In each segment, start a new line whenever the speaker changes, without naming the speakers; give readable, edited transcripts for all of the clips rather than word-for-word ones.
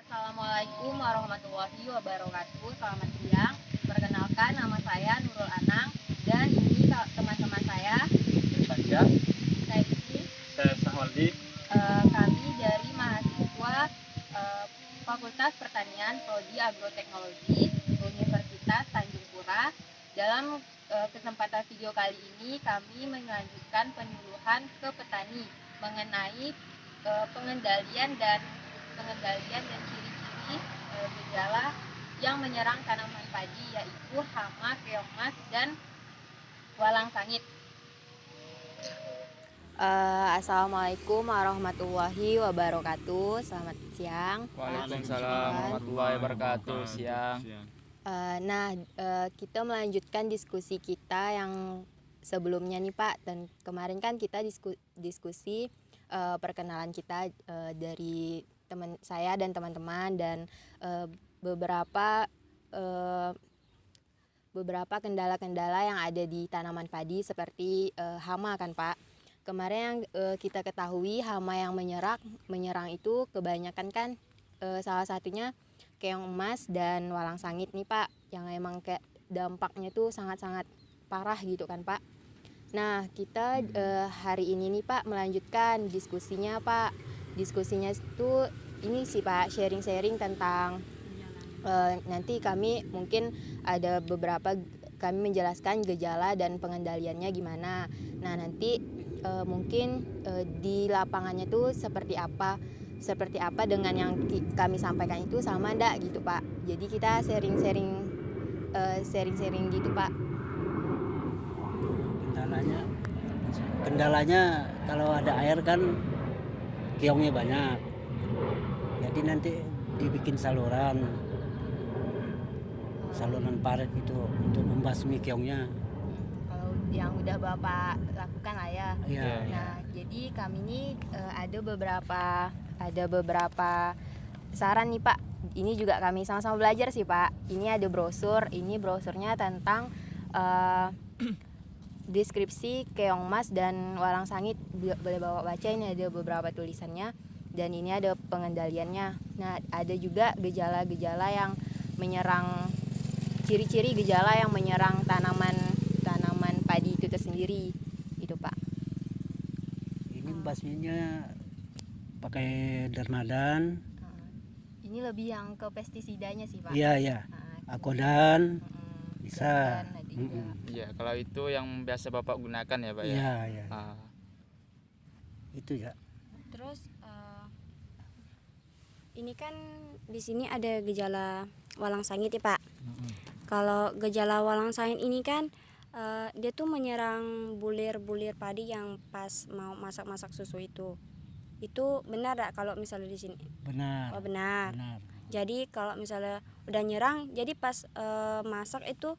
Assalamualaikum warahmatullahi wabarakatuh. Selamat siang. Perkenalkan, nama saya Nurul Anang dan ini teman-teman saya.
Saya
Rizky.
saya Sahwaldi.
Kami dari mahasiswa Fakultas Pertanian Prodi Agroteknologi Universitas Tanjung Pura. Dalam kesempatan video kali ini kami melanjutkan penyuluhan ke petani mengenai pengendalian dan ciri-ciri gejala yang menyerang tanaman padi, yaitu hama, keong emas, dan walang sangit. Assalamualaikum warahmatullahi wabarakatuh. Selamat siang.
Waalaikumsalam warahmatullahi wabarakatuh. Siang.
Kita melanjutkan diskusi kita yang sebelumnya nih Pak. Dan kemarin kan kita diskusi perkenalan kita dari teman saya dan teman-teman dan beberapa kendala-kendala yang ada di tanaman padi seperti hama kan Pak. Kemarin yang kita ketahui hama yang menyerang itu kebanyakan kan salah satunya keong emas dan walang sangit nih Pak, yang emang kayak dampaknya tuh sangat-sangat parah gitu kan Pak. Nah kita hari ini nih Pak melanjutkan diskusinya Pak. Diskusinya itu ini sih Pak, sharing-sharing tentang nanti kami mungkin ada beberapa kami menjelaskan gejala dan pengendaliannya gimana. Nah nanti mungkin di lapangannya tuh seperti apa dengan yang kami sampaikan itu sama enggak gitu Pak. Jadi kita sharing-sharing gitu Pak.
Kendalanya kalau ada air kan keongnya banyak. Jadi nanti dibikin saluran parit itu untuk membasmi keongnya.
Kalau yang udah Bapak lakukan lah ya.
Iya.
Nah, jadi kami ini ada beberapa saran nih Pak. Ini juga kami sama-sama belajar sih Pak. Ini ada brosur. Ini brosurnya tentang deskripsi keong emas dan walang sangit. Boleh Bapak baca, ini ada beberapa tulisannya. Dan ini ada pengendaliannya. Nah, ada juga gejala-gejala yang menyerang, ciri-ciri gejala yang menyerang tanaman padi itu tersendiri, gitu Pak.
Ini basminya pakai Dermadan.
Ini lebih yang ke pestisidanya sih Pak.
Iya. Akodan bisa.
Iya, kalau itu yang biasa Bapak gunakan ya Pak ya.
Iya. Itu ya.
Terus ini kan di sini ada gejala walang sangit ya Pak. Kalau gejala walang sangit ini kan dia tuh menyerang bulir-bulir padi yang pas mau masak susu itu. Itu benar enggak kalau misalnya di sini?
Benar.
Oh, benar. Jadi kalau misalnya udah nyerang, jadi pas masak itu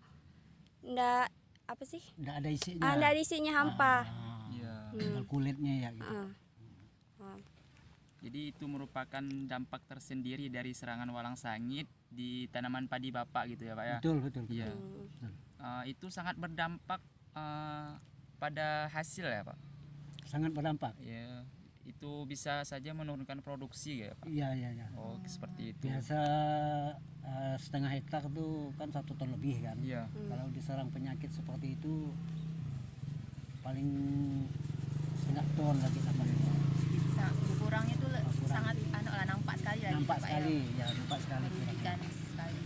enggak apa sih?
Enggak ada isinya.
Enggak ada isinya, hampa.
Iya. Tinggal kulitnya ya gitu.
Jadi itu merupakan dampak tersendiri dari serangan walang sangit di tanaman padi Bapak gitu ya Pak ya.
Betul.
Iya. Itu sangat berdampak pada hasil ya Pak.
Sangat berdampak.
Ya, itu bisa saja menurunkan produksi ya Pak.
Iya.
Oh, seperti itu.
Biasa setengah hektar tuh kan 1 ton lebih kan.
Iya.
Kalau diserang penyakit seperti itu paling setengah ton lagi tambahnya.
Berkurangnya tuh sangat nampak sekali lagi
Nampak
Pak
sekali, ya nampak sekali.
merugikan sekali.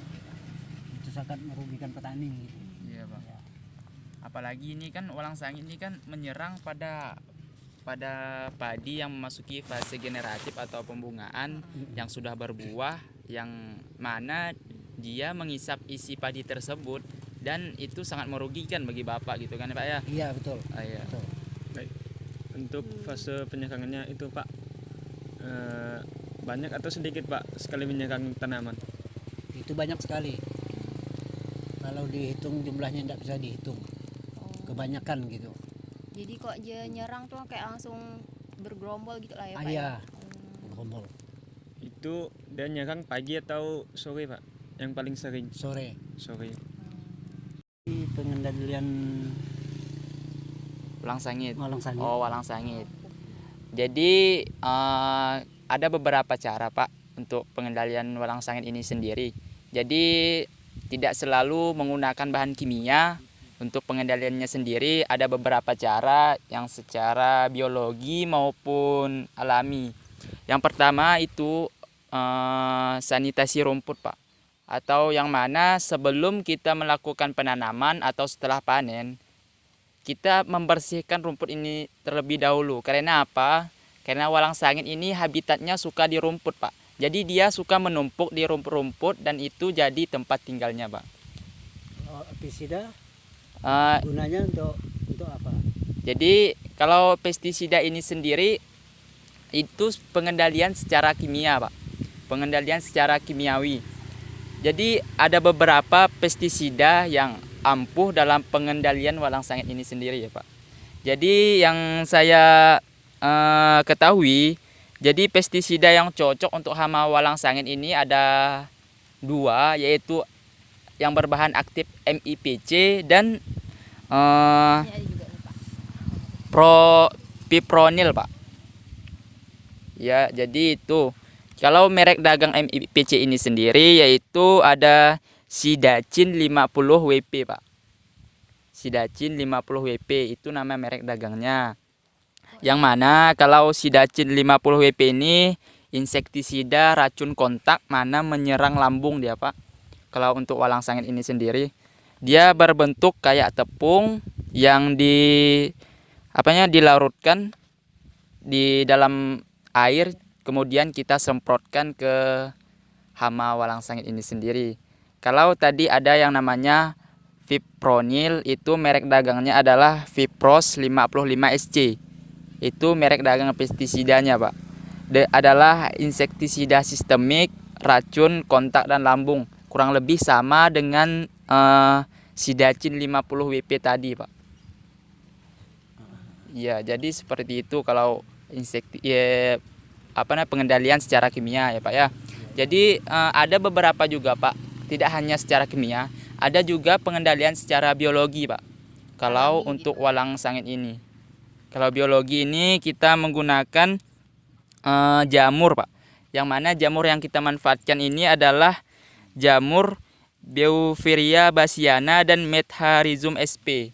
Itu sangat merugikan petani. Gitu.
Iya Pak.
Ya.
Apalagi ini kan walang sangit ini kan menyerang pada padi yang memasuki fase generatif atau pembungaan yang sudah berbuah, yang mana dia mengisap isi padi tersebut dan itu sangat merugikan bagi Bapak gitu kan Pak ya.
Iya betul.
Iya.
Betul.
Baik. Untuk fase penyerangannya itu Pak banyak atau sedikit Pak sekali menyerang tanaman?
Itu banyak sekali. Kalau dihitung jumlahnya tidak bisa dihitung. Kebanyakan gitu.
Jadi kok dia nyerang tuh kayak langsung bergerombol gitu lah ya Pak.
Iya. Gerombol.
Itu dia nyerang pagi atau sore Pak? Yang paling sering?
Sore. Pengendalian
Walang sangit.
Oh,
walang sangit. Jadi ada beberapa cara Pak untuk pengendalian walang sangit ini sendiri. Jadi tidak selalu menggunakan bahan kimia. Untuk pengendaliannya sendiri ada beberapa cara yang secara biologi maupun alami. Yang pertama itu sanitasi rumput, Pak. Atau yang mana sebelum kita melakukan penanaman atau setelah panen, kita membersihkan rumput ini terlebih dahulu. Karena apa? Karena walang sangit ini habitatnya suka di rumput, Pak. Jadi dia suka menumpuk di rumput-rumput dan itu jadi tempat tinggalnya, Pak.
Pestisida
Eh,
gunanya untuk apa?
Jadi kalau pestisida ini sendiri itu pengendalian secara kimia, Pak. Pengendalian secara kimiawi. Jadi ada beberapa pestisida yang ampuh dalam pengendalian walang sangit ini sendiri ya, Pak. Jadi yang saya ketahui, jadi pestisida yang cocok untuk hama walang sangit ini ada 2, yaitu yang berbahan aktif MIPC dan
Ini ada juga nih, Pak.
Pipronil, Pak. Ya, jadi itu. Kalau merek dagang MIPC ini sendiri yaitu ada Sidacin 50 WP, Pak. Sidacin 50 WP itu nama merek dagangnya. Yang mana kalau Sidacin 50 WP ini insektisida racun kontak mana menyerang lambung dia, Pak. Kalau untuk walang sangit ini sendiri, dia berbentuk kayak tepung yang dilarutkan di dalam air, kemudian kita semprotkan ke hama walang sangit ini sendiri. Kalau tadi ada yang namanya Fipronil, itu merek dagangnya adalah Fipros 55 SC. Itu merek dagang pestisidanya, Pak. Adalah insektisida sistemik, racun kontak dan lambung. Kurang lebih sama dengan Sidacin 50 WP tadi, Pak. Ya, jadi seperti itu kalau pengendalian secara kimia ya, Pak ya. Jadi ada beberapa juga, Pak. Tidak hanya secara kimia, ada juga pengendalian secara biologi, Pak. Kalau
Alami
untuk
gitu.
walang sangit ini. Kalau biologi ini kita menggunakan jamur, Pak. Yang mana jamur yang kita manfaatkan ini adalah jamur Beauveria bassiana dan Metharizum sp.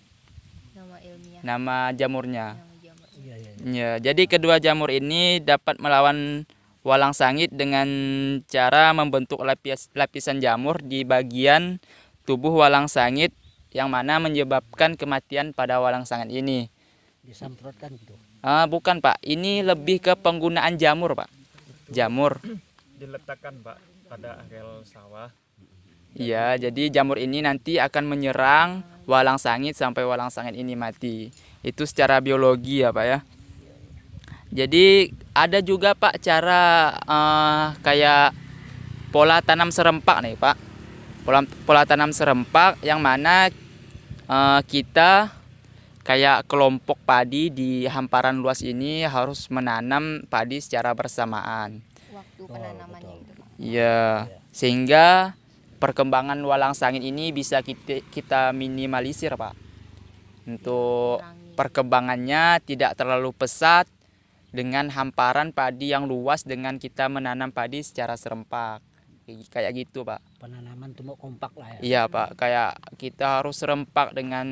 Nama ilmiah.
Nama jamurnya.
Nama jamur.
Iya, iya.
Ya, jadi kedua jamur ini dapat melawan walang sangit dengan cara membentuk lapisan jamur di bagian tubuh walang sangit yang mana menyebabkan kematian pada walang sangit ini.
Disemprotkan gitu.
Bukan, Pak, ini lebih ke penggunaan jamur, Pak. Jamur.
Diletakkan Pak pada areal sawah.
Iya, jadi jamur ini nanti akan menyerang walang sangit sampai walang sangit ini mati. Itu secara biologi ya, Pak ya. Jadi ada juga, Pak, cara kayak pola tanam serempak nih, Pak. Pola tanam serempak yang mana kita kayak kelompok padi di hamparan luas ini harus menanam padi secara bersamaan.
Waktu penanamannya gitu, Pak.
Ya, sehingga perkembangan walang sangit ini bisa kita minimalisir, Pak. Untuk
Kurangi.
perkembangannya tidak terlalu pesat dengan hamparan padi yang luas dengan kita menanam padi secara serempak. Kayak gitu, Pak.
Penanaman tumbuk kompak lah ya.
Iya, Pak. Kayak kita harus serempak dengan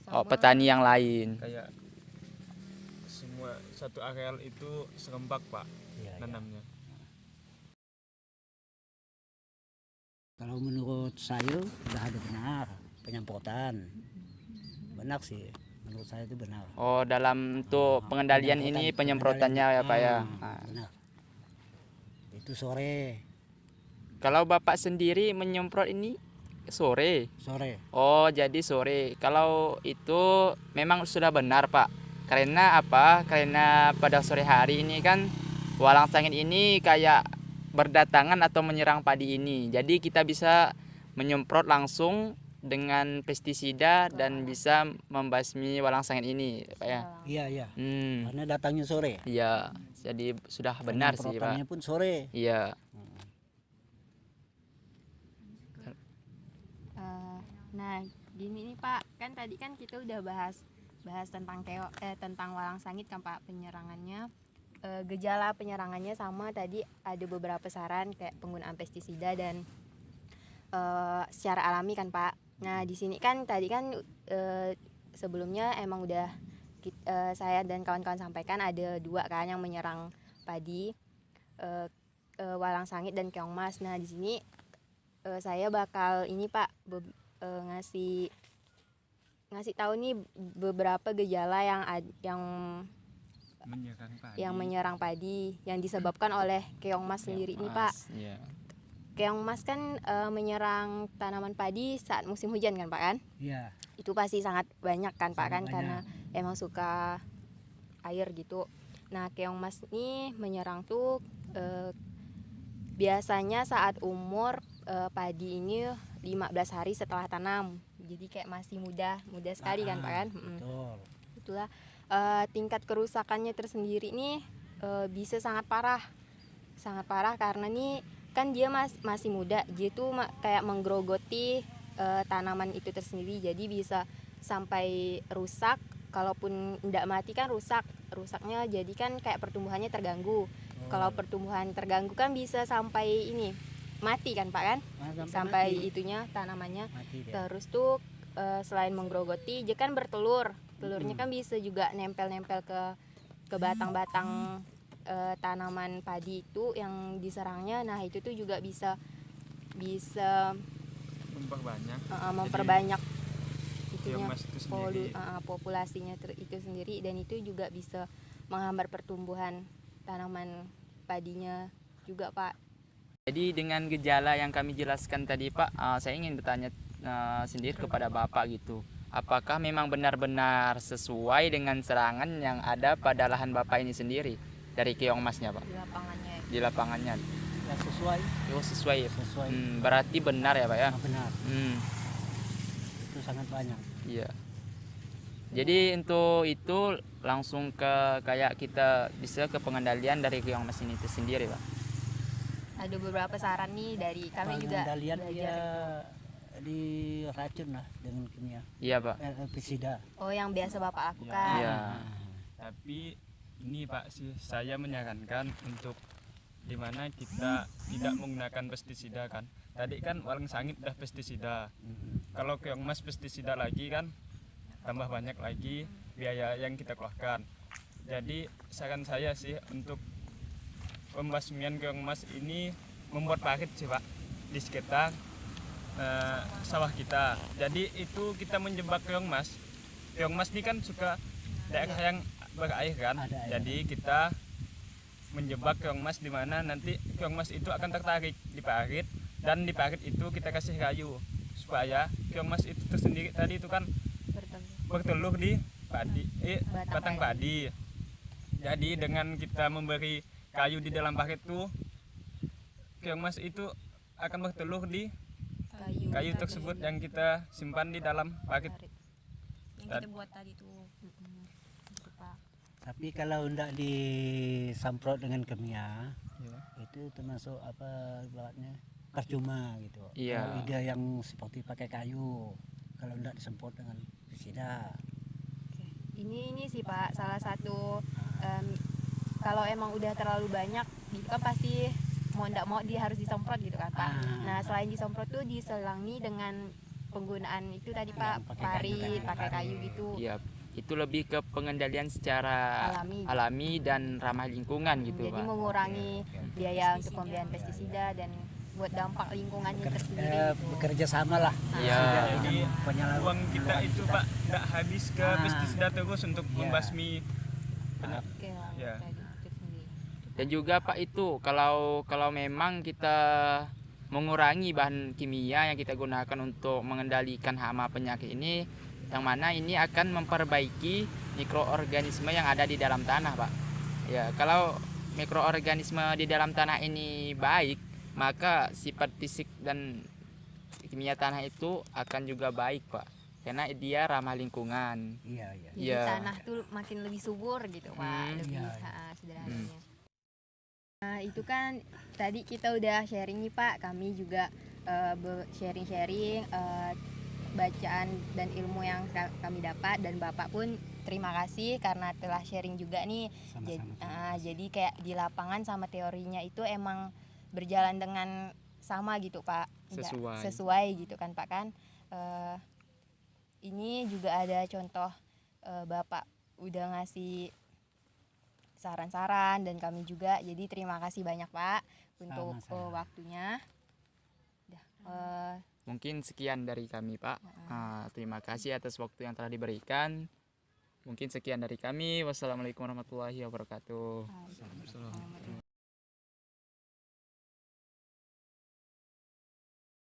petani yang lain.
Kayak semua satu areal itu serempak Pak
Iya, iya.
nanamnya.
Kalau menurut saya udah ada benar penyemprotan. Benar sih. Menurut saya itu benar.
Oh, dalam untuk pengendalian ini penyemprotannya ya, Pak ya. Nah,
Benar. Itu sore.
kalau Bapak sendiri menyemprot ini sore.
Sore.
Oh, jadi sore. Kalau itu memang sudah benar, Pak. Karena apa? Karena pada sore hari ini kan walang sangit ini kayak berdatangan atau menyerang padi ini. Jadi kita bisa menyemprot langsung dengan pestisida dan bisa membasmi walang sangit ini, Pak ya.
Iya, iya.
Hmm,
Karena datangnya sore.
iya. Jadi sudah benar sih, Pak.
Penyemprotannya pun sore.
Iya.
Nah, gini nih, Pak, kan tadi kan kita udah bahas tentang tentang walang sangit kan, Pak, penyerangannya. gejala penyerangannya sama tadi, ada beberapa saran kayak penggunaan pestisida dan secara alami kan Pak. Nah di sini kan tadi kan sebelumnya emang udah saya dan kawan-kawan sampaikan ada 2 kan yang menyerang padi, walang sangit dan keong mas. Nah di sini saya bakal ini Pak ngasih tahu nih beberapa gejala yang menyerang padi yang disebabkan oleh keong mas sendiri nih Pak.
Iya.
Keong mas kan menyerang tanaman padi saat musim hujan kan Pak kan?
Iya.
Itu pasti sangat banyak kan Pak kan,
Sangat
karena emang suka air gitu. Nah keong mas ini menyerang tuh biasanya saat umur padi ini 15 hari setelah tanam. Jadi kayak masih muda sekali kan Pak kan?
Betul.
Itulah tingkat kerusakannya tersendiri nih bisa sangat parah karena nih kan dia masih muda, dia tuh kayak menggerogoti tanaman itu tersendiri, jadi bisa sampai rusak. Kalaupun tidak mati kan rusaknya jadi kan kayak pertumbuhannya terganggu. Kalau pertumbuhan terganggu kan bisa sampai ini mati kan Pak kan, sampai
mati.
itunya tanamannya.
Mati dia.
Terus tuh selain menggerogoti dia kan bertelurnya kan bisa juga nempel-nempel ke batang-batang tanaman padi itu yang diserangnya. Nah itu tuh juga bisa memperbanyak itunya populasinya itu sendiri, dan itu juga bisa menghambat pertumbuhan tanaman padinya juga Pak.
Jadi dengan gejala yang kami jelaskan tadi Pak, saya ingin bertanya sendiri kepada Bapak gitu. Apakah memang benar-benar sesuai dengan serangan yang ada pada lahan Bapak ini sendiri dari keong masnya Pak? Di lapangannya.
Ya sesuai.
Oh, sesuai ya?
Sesuai.
Berarti benar ya Pak ya?
Benar. Itu sangat banyak.
Iya. Jadi untuk itu langsung ke kayak kita bisa ke pengendalian dari keong mas ini itu sendiri Pak.
Ada beberapa saran nih dari kami juga
Pengendalian
belajar.
dia di racun lah dengan kimia.
Iya Pak.
Pestisida.
Oh yang biasa Bapak lakukan.
Iya.
Tapi ini Pak sih saya menyarankan untuk dimana kita tidak menggunakan pestisida kan. Tadi kan walang sangit udah pestisida. Kalau keong mas pestisida lagi kan tambah banyak lagi biaya yang kita keluarkan. Jadi saran saya sih untuk pembasmian keong mas ini membuat parit sih Pak di sekitar sawah kita. Jadi itu kita menjebak keong mas. Keong mas ini kan suka daerah yang berair kan. Jadi kita menjebak keong mas di mana nanti keong mas itu akan tertarik di parit, dan di parit itu kita kasih kayu supaya keong mas itu tersendiri tadi itu kan bertelur di batang padi. Jadi dengan kita memberi kayu di dalam parit itu keong mas itu akan bertelur di kayu tersebut yang kita simpan di dalam parit
yang kita buat tadi tuh.
Tapi kalau tidak disemprot dengan kimia, itu termasuk apa ibaratnya percuma gitu.
Iya.
Kalau ide yang seperti pakai kayu, kalau tidak disemprot dengan pestisida.
Ini sih Pak salah satu kalau emang udah terlalu banyak itu kan pasti mau ndak mau dia harus disemprot gitu kan Pak. Nah selain disemprot tuh diselangi dengan penggunaan itu tadi Pak, parit, pakai kayu gitu.
Iya. Itu lebih ke pengendalian secara alami dan ramah lingkungan gitu
Jadi
Pak.
mengurangi biaya untuk pembelian pestisida dan buat dampak lingkungannya tersendiri gitu.
Bekerja sama lah.
Iya.
Jadi uang kita itu Pak tidak habis ke pestisida terus untuk membasmi.
Oke lah,
Ya.
kayak gitu sendiri.
Dan juga Pak itu kalau memang kita mengurangi bahan kimia yang kita gunakan untuk mengendalikan hama penyakit ini, yang mana ini akan memperbaiki mikroorganisme yang ada di dalam tanah Pak. Ya, kalau mikroorganisme di dalam tanah ini baik, maka sifat fisik dan kimia tanah itu akan juga baik Pak, karena dia ramah lingkungan.
Iya.
Jadi
Iya.
tanah tuh makin lebih subur gitu Pak, lebih sederhananya. Nah itu kan tadi kita udah sharing nih Pak, kami juga sharing-sharing bacaan dan ilmu yang kami dapat, dan Bapak pun terima kasih karena telah sharing juga nih. Jadi kayak di lapangan sama teorinya itu emang berjalan dengan sama gitu Pak. Sesuai gitu kan Pak kan. Ini juga ada contoh Bapak udah ngasih saran-saran dan kami juga. Jadi terima kasih banyak Pak untuk waktunya.
Mungkin sekian dari kami Pak. Terima kasih atas waktu yang telah diberikan. Mungkin sekian dari kami. Wassalamualaikum warahmatullahi wabarakatuh.